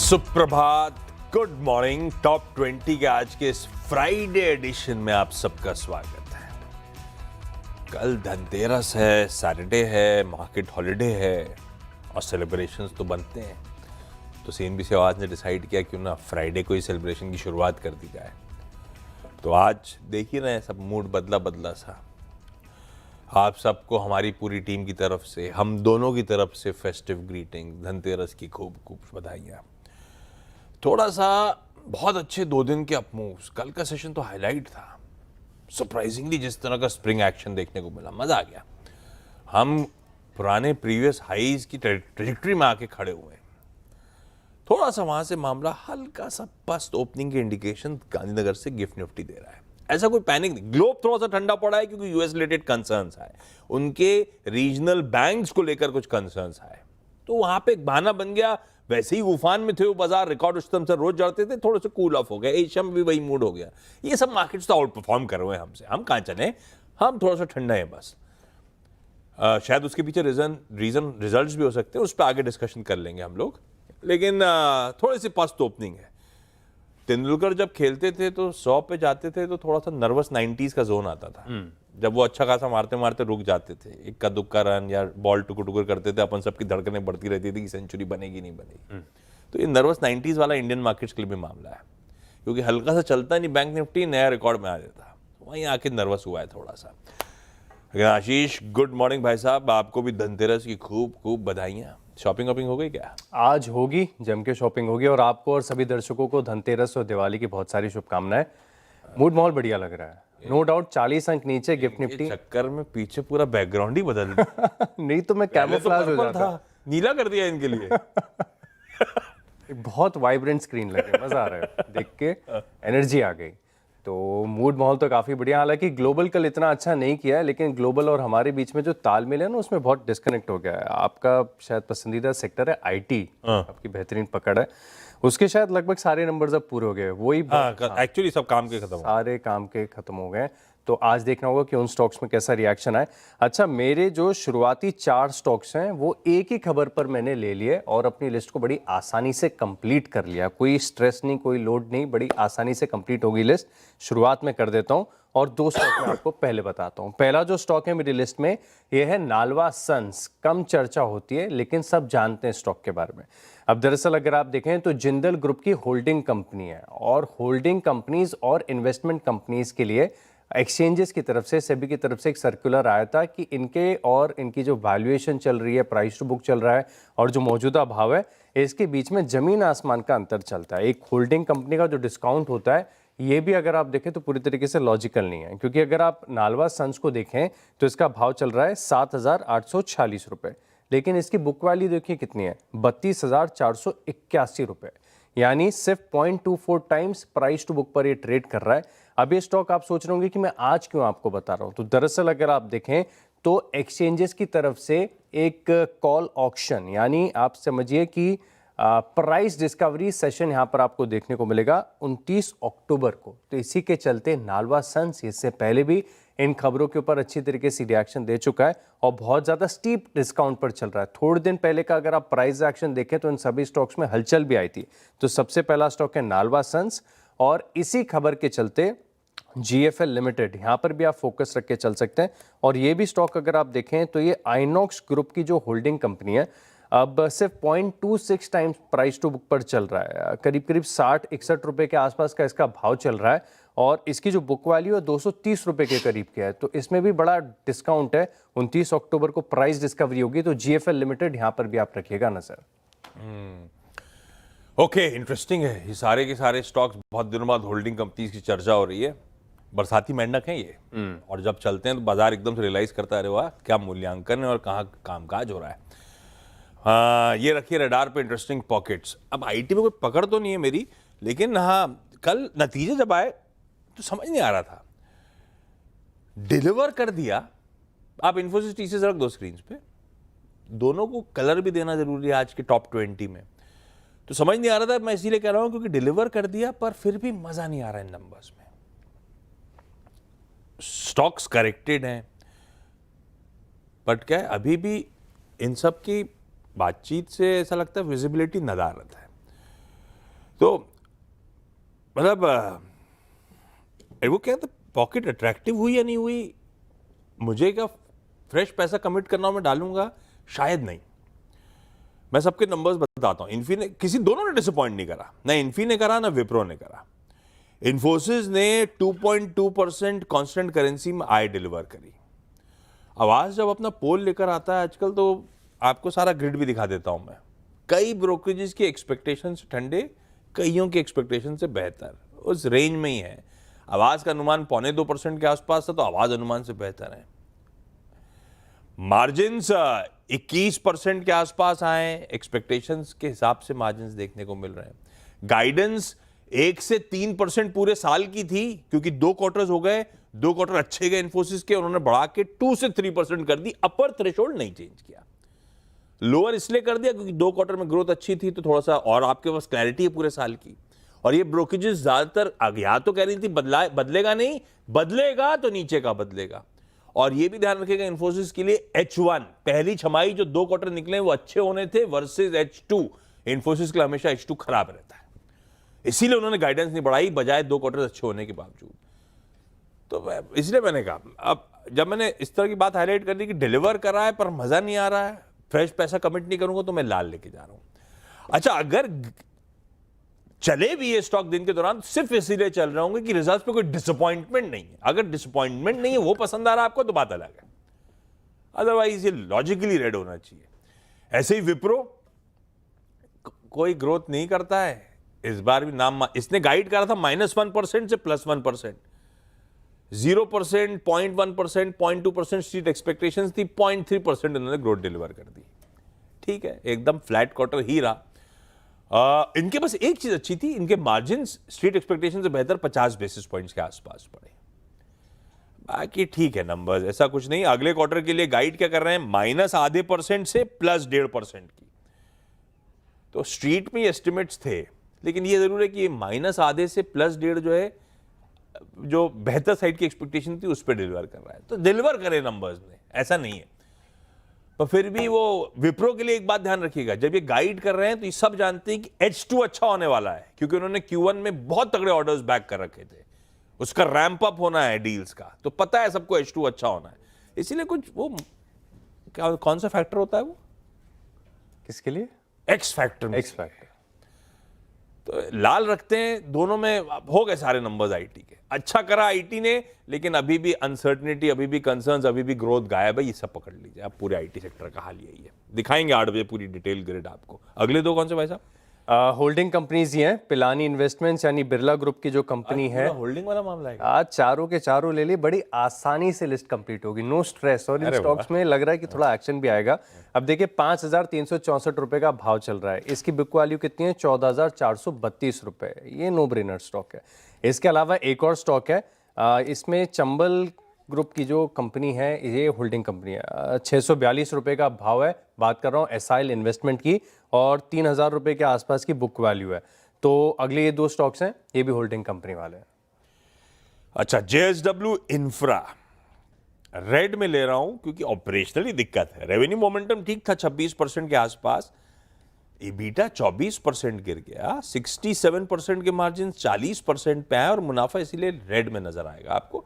सुप्रभात, good morning. Top 20 के आज के इस फ्राइडे एडिशन में आप सबका स्वागत है। कल धनतेरस है, सैटरडे है, मार्केट हॉलिडे है और सेलिब्रेशंस तो बनते हैं। तो सीएनबीसी आवाज ने डिसाइड किया क्यों ना फ्राइडे को ही सेलिब्रेशन की शुरुआत कर दी जाए। तो आज देखिए ना, सब मूड बदला बदला सा। आप सबको हमारी पूरी टीम की तरफ से, हम दोनों की तरफ से फेस्टिव ग्रीटिंग, धनतेरस की खूब खूब बधाइयाँ। थोड़ा सा बहुत अच्छे 2 दिन के अपमूव्स। कल का सेशन तो हाईलाइट था। सरप्राइजिंगली जिस तरह का स्प्रिंग एक्शन देखने को मिला, मजा आ गया। हम पुराने प्रीवियस हाईज की ट्रेजेक्टरी में आके खड़े हुए हैं। थोड़ा सा वहां से मामला हल्का सा पस्त ओपनिंग के इंडिकेशन गांधीनगर से गिफ्ट निफ्टी दे रहा है। ऐसा कोई पैनिक नहीं। ग्लोब थोड़ा सा ठंडा पड़ा है क्योंकि यूएस रिलेटेड कंसर्न्स आए, उनके रीजनल बैंक्स को लेकर कुछ कंसर्न्स आए, तो वहां पे एक बहाना बन गया। वैसे ही उफान में थे वो बाजार, रिकॉर्ड उच्चतम से रोज जाते थे, थोड़े से कूल ऑफ हो गया। एशिया में भी वही मूड हो गया। ये सब मार्केट्स तो आउट परफॉर्म कर रहे हैं हमसे, हम कहां चले, हम थोड़ा सा ठंडा है बस। शायद उसके पीछे रीजन रिजल्ट्स भी हो सकते हैं, उस पर आगे डिस्कशन कर लेंगे हम लोग। लेकिन थोड़ी सी पस्त ओपनिंग है। तेंदुलकर जब खेलते थे तो 100 पे जाते थे तो थोड़ा सा नर्वस 90s का जोन आता था। जब वो अच्छा खासा मारते मारते रुक जाते थे, इक्का दुक्का रन या बॉल टुकुर टुकुर करते थे, अपन सबकी धड़कनें बढ़ती रहती थी कि सेंचुरी बनेगी नहीं बनेगी। तो ये नर्वस 90s वाला इंडियन मार्केट्स के लिए भी मामला है, क्योंकि हल्का सा चलता नहीं बैंक निफ्टी, नया रिकॉर्ड में आ जाता, वहीं आके नर्वस हुआ है थोड़ा सा। आशीष, गुड मॉर्निंग भाई साहब, आपको भी धनतेरस की खूब खूब बधाइयाँ। शॉपिंग वॉपिंग हो गई क्या? आज होगी, जम के शॉपिंग होगी। और आपको और सभी दर्शकों को धनतेरस और दिवाली की बहुत सारी शुभकामनाएं। मूड माहौल बढ़िया लग रहा है, नो डाउट। 40 अंक नीचे गिफ्ट निफ्टी। चक्कर में पीछे पूरा बैकग्राउंड ही बदल नहीं तो मैं कैमोफ्लेज हो जाता, नीला कर दिया इनके लिए। बहुत वाइब्रेंट स्क्रीन लगे, मजा आ रहा है देख के, एनर्जी आ गई। तो मूड माहौल तो काफी बढ़िया। हालांकि ग्लोबल कल इतना अच्छा नहीं किया है, लेकिन ग्लोबल और हमारे बीच में जो तालमेल है ना, उसमें बहुत डिस्कनेक्ट हो गया है। आपका शायद पसंदीदा सेक्टर है आईटी, आपकी बेहतरीन पकड़ है उसके, शायद लगभग सारे नंबर्स अब पूरे हो गए। वही एक्चुअली सब काम के खत्म, सारे काम के खत्म हो गए। तो आज देखना होगा कि उन स्टॉक्स में कैसा रिएक्शन आए। अच्छा, मेरे जो शुरुआती 4 स्टॉक्स हैं वो एक ही खबर पर मैंने ले लिए और अपनी लिस्ट को बड़ी आसानी से कंप्लीट कर लिया। कोई स्ट्रेस नहीं, कोई लोड नहीं, बड़ी आसानी से कंप्लीट होगी लिस्ट। शुरुआत में कर देता हूं और 2 स्टॉक मैं आपको पहले बताता हूं। पहला जो स्टॉक है मेरी लिस्ट में, ये है नालवा सन्स। कम चर्चा होती है लेकिन सब जानते हैं स्टॉक के बारे में। अब दरअसल अगर आप देखें तो जिंदल ग्रुप की होल्डिंग कंपनी है, और होल्डिंग कंपनीज और इन्वेस्टमेंट कंपनीज के लिए एक्सचेंजेस की तरफ से, सेबी की तरफ से एक सर्कुलर आया था कि इनके और इनकी जो वैल्यूएशन चल रही है, प्राइस टू बुक चल रहा है और जो मौजूदा भाव है, इसके बीच में जमीन आसमान का अंतर चलता है। एक होल्डिंग कंपनी का जो डिस्काउंट होता है, ये भी अगर आप देखें तो पूरी तरीके से लॉजिकल नहीं है। क्योंकि अगर आप नालवा सन्स को देखें तो इसका भाव चल रहा है 7,846 रुपये, लेकिन इसकी बुक वैल्यू देखिए कितनी है, 32,481 रुपये। यानी सिर्फ 0.24 टाइम्स प्राइस टू बुक पर ये ट्रेड कर रहा है। अब ये स्टॉक आप सोच रहे होंगे कि मैं आज क्यों आपको बता रहा हूं, तो दरअसल अगर आप देखें तो एक्सचेंजेस की तरफ से एक कॉल ऑक्शन, यानी आप समझिए कि प्राइस डिस्कवरी सेशन यहां पर आपको देखने को मिलेगा 29 अक्टूबर को। तो इसी के चलते नालवा सन्स इससे पहले भी इन खबरों के ऊपर अच्छी तरीके से रिएक्शन दे चुका है और बहुत ज्यादा स्टीप डिस्काउंट पर चल रहा है। थोड़े दिन पहले का अगर आप प्राइस एक्शन देखें तो इन सभी स्टॉक्स में हलचल भी आई थी। तो सबसे पहला स्टॉक है नालवा सन्स, और इसी खबर के चलते जीएफएल लिमिटेड, यहां पर भी आप फोकस रख के चल सकते हैं। और ये भी स्टॉक अगर आप देखें तो ये आइनॉक्स ग्रुप की जो होल्डिंग कंपनी है, अब सिर्फ 0.26 टाइम्स प्राइस टू बुक पर चल रहा है। करीब करीब 60-61 रुपए के आसपास का इसका भाव चल रहा है, और इसकी जो बुक वैल्यू है 230 रुपए के करीब की है। तो इसमें भी बड़ा डिस्काउंट है। 29 अक्टूबर को प्राइस डिस्कवरी होगी, तो जीएफएल लिमिटेड यहां पर भी आप रखिएगा नजर। ओके, इंटरेस्टिंग है। ये सारे के सारे स्टॉक्स बहुत दिनों बाद होल्डिंग कंपनीज की चर्चा हो रही है। बरसाती मेंढक है ये, और जब चलते हैं तो बाजार एकदम से रियलाइज करता है, अरे वाह क्या मूल्यांकन है और कहाँ कामकाज हो रहा है। हाँ, ये रखिए रडार पे इंटरेस्टिंग पॉकेट्स। अब आईटी में कोई पकड़ तो नहीं है मेरी, लेकिन हाँ, कल नतीजे जब आए तो समझ नहीं आ रहा था। डिलीवर कर दिया। आप इन्फोसिस टीसीएस रख दो स्क्रीन पे, दोनों को कलर भी देना जरूरी है आज के टॉप 20 में। तो समझ नहीं आ रहा था, मैं इसीलिए कह रहा हूं क्योंकि डिलीवर कर दिया, पर फिर भी मजा नहीं आ रहा इन नंबर्स में। स्टॉक्स करेक्टेड हैं, बट क्या है, अभी भी इन सब की बातचीत से ऐसा लगता है विजिबिलिटी नदारत है। तो मतलब वो क्या था, पॉकेट अट्रैक्टिव हुई या नहीं हुई, मुझे क्या फ्रेश पैसा कमिट करना मैं डालूंगा, शायद नहीं। मैं सबके नंबर्स बताता हूं। इन्फी ने, किसी दोनों ने डिसअपॉइंट नहीं करा, ना इन्फी ने करा ना विप्रो ने करा। इन्फोसिस ने 2.2% कांस्टेंट करेंसी में आय डिलीवर करी। आवाज जब अपना पोल लेकर आता है आजकल, तो आपको सारा ग्रिड भी दिखा देता हूं मैं। कई ब्रोकरेजेस की एक्सपेक्टेशन से ठंडे, कईयों की एक्सपेक्टेशन से बेहतर, उस रेंज में ही है। आवाज का अनुमान 0.25% के आसपास था, तो आवाज अनुमान से बेहतर है। मार्जिन्स 21% के आसपास आए, एक्सपेक्टेशंस के हिसाब से मार्जिन्स देखने को मिल रहे हैं। गाइडेंस 1 से 3% पूरे साल की थी, क्योंकि 2 क्वार्टर्स हो गए, 2 क्वार्टर अच्छे गए इन्फोसिस के, उन्होंने बढ़ा के 2 से 3% कर दी। अपर थ्रेशोल्ड नहीं चेंज किया, लोअर इसलिए कर दिया क्योंकि 2 क्वार्टर में ग्रोथ अच्छी थी, तो थोड़ा सा और आपके पास क्लैरिटी है पूरे साल की। और ये ब्रोकरेजेस ज्यादातर या तो कह रही थी बदलेगा नहीं, बदलेगा तो नीचे का बदलेगा। और ये भी ध्यान रखिएगा इन्फोसिस के लिए H1 पहली छमाही जो 2 क्वार्टर निकले वो अच्छे होने थे वर्सेस H2। इन्फोसिस के लिए हमेशा H2 खराब रहता है, इसीलिए उन्होंने गाइडेंस नहीं बढ़ाई बजाय 2 क्वार्टर अच्छे होने के बावजूद। तो इसलिए मैंने कहा, अब जब मैंने इस तरह की बात हाईलाइट कर दी कि डिलीवर करा है पर मजा नहीं आ रहा है, फ्रेश पैसा कमिट नहीं करूंगा, तो मैं लाल लेके जा रहा हूं। अच्छा, अगर चले भी ये स्टॉक दिन के दौरान, सिर्फ इसीलिए चल रहे होंगे कि रिजल्ट्स पे कोई डिसअपॉइंटमेंट नहीं है। अगर डिसअपॉइंटमेंट नहीं है, वो पसंद आ रहा है आपको, तो बात अलग है, अदरवाइज ये लॉजिकली रेड होना चाहिए। ऐसे ही विप्रो कोई ग्रोथ नहीं करता है, इस बार भी नाम, इसने गाइड करा था -1% से +1%, 0%, 0.1%, 0.2% स्ट्रीट एक्सपेक्टेशंस थी, 0.3% इन्होंने ग्रोथ डिलीवर कर दी। ठीक है, एकदम फ्लैट क्वार्टर ही रहा। इनके पास एक चीज अच्छी थी, इनके मार्जिन स्ट्रीट एक्सपेक्टेशन से बेहतर 50 बेसिस पॉइंट्स के आसपास पड़े। बाकी ठीक है नंबर्स, ऐसा कुछ नहीं। अगले क्वार्टर के लिए गाइड क्या कर रहे हैं, -0.5% से +1.5% की। तो स्ट्रीट में एस्टिमेट्स थे, लेकिन ये जरूर है कि ये -0.5 से +1.5 जो है, जो बेहतर साइड की एक्सपेक्टेशन थी उस पर डिलीवर कर रहा है। तो डिलीवर करे नंबर्स ने, ऐसा नहीं है। पर फिर भी वो विप्रो के लिए एक बात ध्यान रखिएगा, जब ये गाइड कर रहे हैं तो ये सब जानते हैं कि H2 अच्छा होने वाला है, क्योंकि उन्होंने Q1 में बहुत तगड़े ऑर्डर्स बैक कर रखे थे, उसका रैंप अप होना है डील्स का, तो पता है सबको H2 अच्छा होना है। इसीलिए कुछ वो क्या, कौन सा फैक्टर होता है वो, किसके लिए? X factor. X factor. तो लाल रखते हैं, दोनों में हो गए सारे नंबर्स आईटी के। अच्छा करा आईटी ने, लेकिन अभी भी अनसर्टनिटी, अभी भी कंसर्न्स, अभी भी ग्रोथ गायब है। ये सब पकड़ लीजिए आप, पूरे आईटी सेक्टर का हाल यही है। दिखाएंगे 8 बजे पूरी डिटेल ग्रिड आपको। अगले दो कौन से भाई साहब? होल्डिंग कंपनीज ही हैं, पिलानी इन्वेस्टमेंट्स यानी बिरला ग्रुप की जो कंपनी है, होल्डिंग वाला मामला है। आज चारों के चारों ले ली, बड़ी आसानी से लिस्ट कंप्लीट होगी, नो स्ट्रेस। और इन स्टॉक्स में लग रहा है कि थोड़ा एक्शन भी आएगा। अब देखिए 5,364 रुपए का भाव चल रहा है, इसकी बुक वैल्यू कितनी है, 14,432 रुपए। ये नो ब्रेनर स्टॉक है। इसके अलावा एक और स्टॉक है, इसमें चंबल ग्रुप की जो कंपनी है, ये होल्डिंग कंपनी है, 642 रुपए का भाव है। बात कर रहा हूँ एसआईएल इन्वेस्टमेंट की, और 3,000 रुपए के आसपास की बुक वैल्यू है। तो अगले ये 2 स्टॉक्स हैं, ये भी होल्डिंग कंपनी वाले हैं। अच्छा, JSW इंफ्रा रेड में ले रहा हूं क्योंकि ऑपरेशनली दिक्कत है। रेवेन्यू मोमेंटम ठीक था 26% के आसपास, EBITDA 24% गिर गया, 67% के मार्जिन 40% पे है, और मुनाफा इसीलिए रेड में नजर आएगा आपको।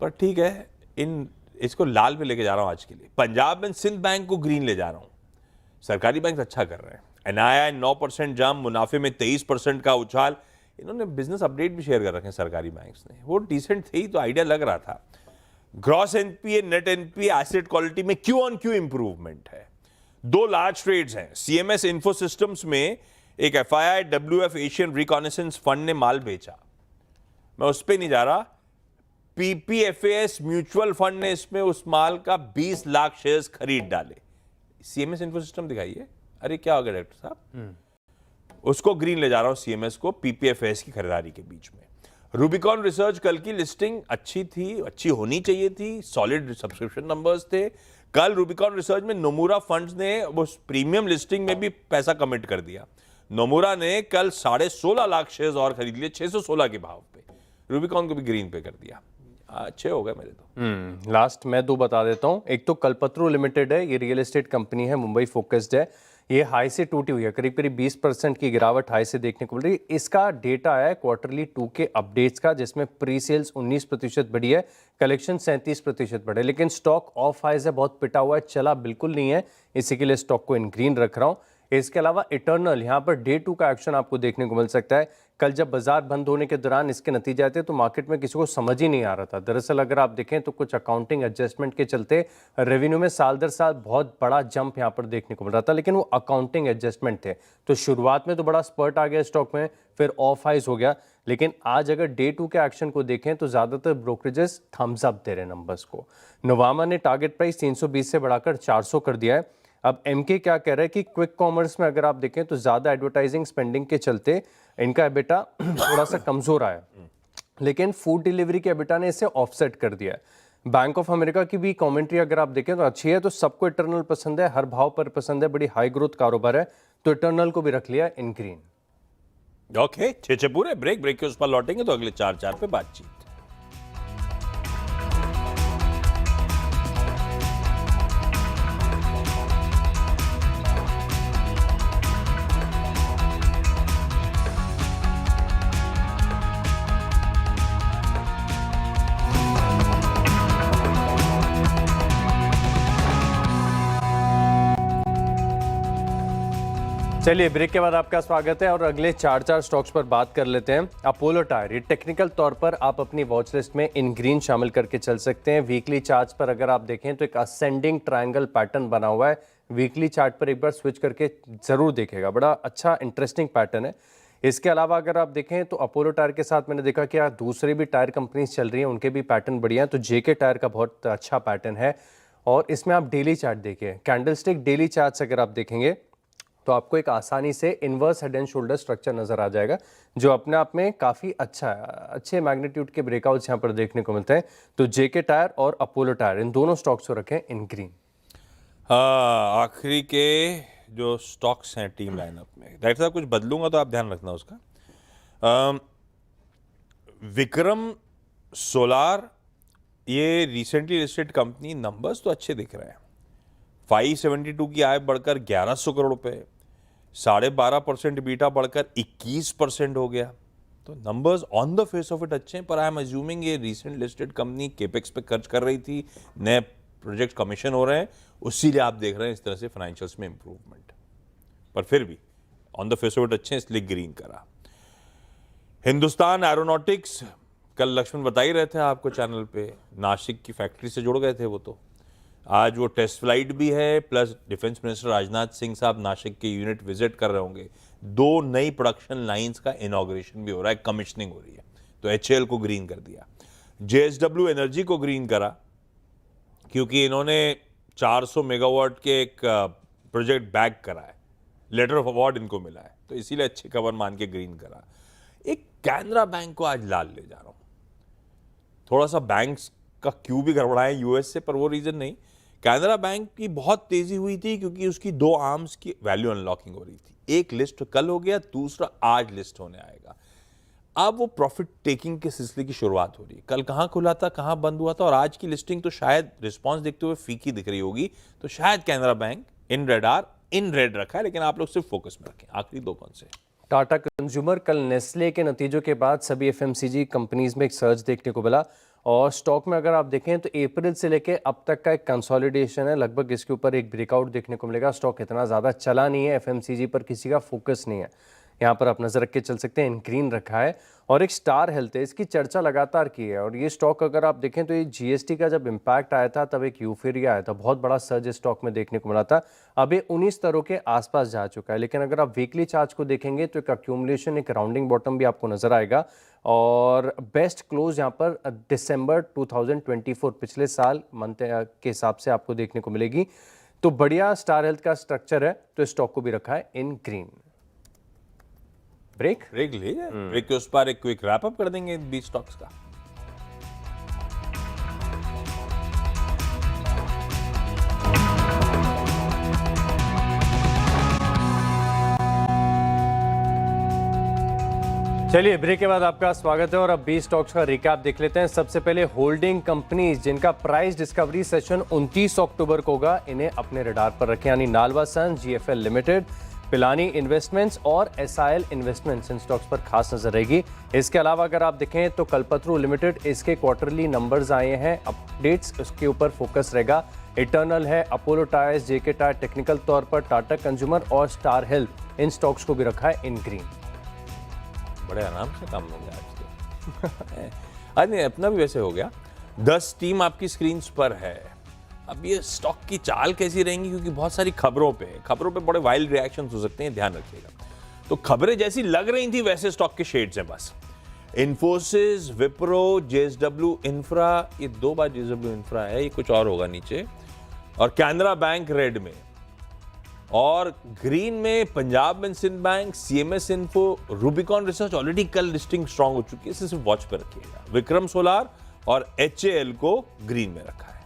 पर ठीक है, इसको लाल में लेके जा रहा हूं आज के लिए। पंजाब एंड सिंध बैंक को ग्रीन ले जा रहा हूं। सरकारी बैंक अच्छा कर रहे हैं। NII 9% जंप, मुनाफे में 23% का उछाल। इन्होंने बिजनेस अपडेट भी शेयर कर रखे हैं सरकारी बैंक्स ने, वो डिसेंट थे ही, तो आइडिया लग रहा था। Gross NPA, net NPA, asset quality में क्यू ऑन क्यू इंप्रूवमेंट है। 2 लार्ज ट्रेड्स हैं। CMS इंफो सिस्टम्स में एक FII WF Asian reconnaissance fund ने माल बेचा, मैं उस पर नहीं जा रहा। PPFAS म्यूचुअल फंड ने इसमें उस माल का 20 लाख शेयर्स खरीद डाले। CMS इंफो सिस्टम दिखाइए। अरे क्या हो गया डायरेक्टर साहब, उसको ग्रीन ले जा रहा हूं, CMS को PPFAS की खरीदारी के बीच में। रूबिकॉन रिसर्च कल की लिस्टिंग अच्छी थी, अच्छी होनी चाहिए थी, सॉलिड सब्सक्रिप्शन नंबर्स थे। कल रूबिकॉन रिसर्च में नोमुरा फंड्स ने उस प्रीमियम लिस्टिंग में भी पैसा कमिट कर दिया। नोमुरा ने कल 16.5 लाख शेयर्स और खरीद लिए 616 के भाव पे। रूबिकॉन को भी ग्रीन पे कर दिया। अच्छे हो गए मेरे तो। लास्ट मैं 2 बता देता हूँ। एक तो कल्पतरू लिमिटेड है, ये रियल एस्टेट कंपनी है, मुंबई फोकस्ड है। ये हाई से टूटी हुई है, करीब करीब 20% की गिरावट हाई से देखने को मिल रही है। इसका डेटा है क्वार्टरली 2 के अपडेट्स का, जिसमें प्री सेल्स 19% बढ़ी है, कलेक्शन 37% बढ़े, लेकिन स्टॉक ऑफ हाई से बहुत पिटा हुआ है, चला बिल्कुल नहीं है, इसी के लिए स्टॉक को इन ग्रीन रख रहा हूँ। इसके अलावा इटर्नल यहाँ पर डे 2 का एक्शन आपको देखने को मिल सकता है। कल जब बाजार बंद होने के दौरान इसके नतीजे आते तो मार्केट में किसी को समझ ही नहीं आ रहा था। दरअसल अगर आप देखें तो कुछ अकाउंटिंग एडजस्टमेंट के चलते रेवेन्यू में साल दर साल बहुत बड़ा जंप यहाँ पर देखने को मिल रहा था, लेकिन वो अकाउंटिंग एडजस्टमेंट थे। तो शुरुआत में तो बड़ा स्पर्ट आ गया स्टॉक में, फिर ऑफ हाइज हो गया, लेकिन आज अगर डे 2 के एक्शन को देखें तो ज्यादातर ब्रोकरेजेस थम्स अप दे रहे हैं नंबर्स को। नोवामा ने टारगेट प्राइस 320 से बढ़ाकर 400 कर दिया है। अब एमके क्या कह रहा है कि क्विक कॉमर्स में अगर आप देखें तो ज्यादा एडवर्टाइजिंग स्पेंडिंग के चलते इनका एबिटा थोड़ा सा कमजोर आया, लेकिन फूड डिलीवरी के एबिटा ने इसे ऑफसेट कर दिया है। बैंक ऑफ अमेरिका की भी कमेंट्री अगर आप देखें तो अच्छी है। तो सबको इटर्नल पसंद है, हर भाव पर पसंद है, बड़ी हाई ग्रोथ कारोबार है, तो इटर्नल को भी रख लिया इन ग्रीन। ओके, 6 पूरे ब्रेक के उस पर लौटेंगे तो अगले 4 पे बातचीत। चलिए ब्रेक के बाद आपका स्वागत है और अगले 4 स्टॉक्स पर बात कर लेते हैं। अपोलो टायर, ये टेक्निकल तौर पर आप अपनी वॉच लिस्ट में इन ग्रीन शामिल करके चल सकते हैं। वीकली चार्ट पर अगर आप देखें तो एक असेंडिंग ट्रायंगल पैटर्न बना हुआ है। वीकली चार्ट पर एक बार स्विच करके जरूर देखेगा, बड़ा अच्छा इंटरेस्टिंग पैटर्न है। इसके अलावा अगर आप देखें तो अपोलो टायर के साथ मैंने देखा कि दूसरी भी टायर कंपनीज चल रही हैं, उनके भी पैटर्न बढ़िया हैं। तो जेके टायर का बहुत अच्छा पैटर्न है और इसमें आप डेली चार्ट देखिए, कैंडलस्टिक डेली चार्ट्स अगर आप देखेंगे तो आपको एक आसानी से inverse head and shoulder structure नजर आ जाएगा, जो अपने आप में काफी अच्छा है। अच्छे मैग्नीट्यूड के ब्रेकआउट्स यहाँ पर देखने को मिलते हैं। तो जेके टायर और अपोलो टायर, इन दोनों स्टॉक्स को रखें इन ग्रीन। आखिरी के जो स्टॉक्स हैं टीम लाइनअप में, डायरेक्टर साहब कुछ बदलूंगा तो आप ध्यान रखना उसका। विक्रम सोलार, ये रिसेंटली लिस्टेड कंपनी, नंबर्स तो अच्छे दिख रहे हैं। 572 की आय बढ़कर 1100 करोड़ रुपए, 12.5% बीटा बढ़कर 21% हो गया। तो numbers on the face of it अच्छे हैं, पर आई एम अज्यूमिंग ये रिसेंट लिस्टेड कंपनी केपेक्स पे खर्च कर रही थी, नए प्रोजेक्ट कमीशन हो रहे हैं, उसी लिए आप देख रहे हैं इस तरह से फाइनेंशियल्स में इंप्रूवमेंट। पर फिर भी on the face of it अच्छे हैं, इसलिए ग्रीन करा। हिंदुस्तान एरोनॉटिक्स, कल लक्ष्मण बता ही रहे थे आपको चैनल पे, नासिक की फैक्ट्री से जुड़ गए थे वो। तो आज वो टेस्ट फ्लाइट भी है, plus defence minister Rajnath Singh साहब नासिक के यूनिट विजिट कर रहे होंगे। 2 नई प्रोडक्शन लाइंस का इनॉग्रेशन भी हो रहा है, कमिश्निंग हो रही है। तो एचएएल को ग्रीन कर दिया। जेएसडब्ल्यू एनर्जी को ग्रीन करा क्योंकि इन्होंने 400 मेगावाट के एक प्रोजेक्ट बैक करा है, लेटर ऑफ अवार्ड इनको मिला है, तो इसीलिए अच्छी खबर मान के ग्रीन करा। एक कैनरा बैंक को आज लाल ले जा रहा हूं। थोड़ा सा बैंक्स का क्यों भी गड़बड़ा है यूएस से, पर वो रीजन नहीं। कैनरा बैंक की बहुत तेजी हुई थी क्योंकि उसकी 2 आर्म्स की वैल्यू अनलॉकिंग हो रही थी। एक लिस्ट कल हो गया, दूसरा आज लिस्ट होने आएगा। अब वो प्रॉफिट टेकिंग के सिलसिले की शुरुआत हो रही है। कल कहाँ खुला था, कहाँ बंद हुआ था, और आज की लिस्टिंग तो शायद रिस्पांस देखते हुए फीकी दिख रही होगी। तो शायद कैनरा बैंक इन रेड रखा है, लेकिन आप लोग सिर्फ फोकस में रखें। आखिरी 2 कौन से? टाटा कंज्यूमर, कल नेस्ले के नतीजों के बाद सभी एफएमसीजी कंपनीज में एक सर्ज देखने को मिला और स्टॉक में अगर आप देखें तो अप्रैल से लेके अब तक का एक कंसोलिडेशन है। लगभग इसके ऊपर एक ब्रेकआउट देखने को मिलेगा। स्टॉक इतना ज़्यादा चला नहीं है, एफएमसीजी पर किसी का फोकस नहीं है, यहाँ पर आप नजर रख के चल सकते हैं। इन ग्रीन रखा है। और एक स्टार हेल्थ है, इसकी चर्चा लगातार की है और ये स्टॉक अगर आप देखें तो ये जीएसटी का जब इम्पैक्ट आया था तब एक यूफोरिया आया था, बहुत बड़ा सर्ज स्टॉक में देखने को मिला था। अब ये 19 स्तरों के आसपास जा चुका है, लेकिन अगर आप वीकली चार्ट को देखेंगे तो एक अक्यूमुलेशन, एक राउंडिंग बॉटम भी आपको नजर आएगा। और बेस्ट क्लोज यहाँ पर दिसंबर 2024 पिछले साल मंथ के हिसाब से आपको देखने को मिलेगी। तो बढ़िया स्टार हेल्थ का स्ट्रक्चर है, तो स्टॉक को भी रखा है इन ग्रीन। ब्रेक ले जाए। ब्रेक के उस पर एक क्विक रैप अप कर देंगे 20 स्टॉक्स का। चलिए ब्रेक के बाद आपका स्वागत है और अब 20 स्टॉक्स का रिकैप देख लेते हैं। सबसे पहले होल्डिंग कंपनीज जिनका प्राइस डिस्कवरी सेशन 29 अक्टूबर को होगा, इन्हें अपने रडार पर रखें, यानी Nalwa sons, GFL limited, Pilani investments और एसआईएल इन्वेस्टमेंट्स, इन स्टॉक्स पर खास नजर रहेगी। इसके अलावा अगर आप देखें तो कल्पतरू लिमिटेड, इसके क्वार्टरली नंबर्स आए हैं, अपडेट्स उसके ऊपर फोकस रहेगा। इटर्नल है, अपोलो टायर्स, जेके टायर, टेक्निकल तौर पर टाटा कंज्यूमर और स्टार हेल्थ, इन स्टॉक्स को भी रखा है इन ग्रीन। बड़े आराम से काम हो गया आज तो। आज नहीं, अपना भी वैसे हो गया। 10 टीम आपकी स्क्रीन पर है। अब ये स्टॉक की चाल कैसी रहेंगी, क्योंकि बहुत सारी खबरों पे बड़े वाइल्ड रिएक्शंस हो सकते हैं, ध्यान रखिएगा। तो खबरें जैसी लग रही थी वैसे स्टॉक के शेड्स हैं बस। इन्फोसिस, विप्रो, जेएसडब्ल्यू इंफ्रा, ये 2 बार जेएसडब्ल्यू इंफ्रा है, ये कुछ और होगा नीचे, और कैनरा बैंक रेड में, और ग्रीन में Punjab and Sindh bank, CMS info, Rubicon research already कल लिस्टिंग स्ट्रांग हो चुकी है, इसे सिर्फ वॉच पे रखिएगा। विक्रम सोलार और एचएएल को ग्रीन में रखा है।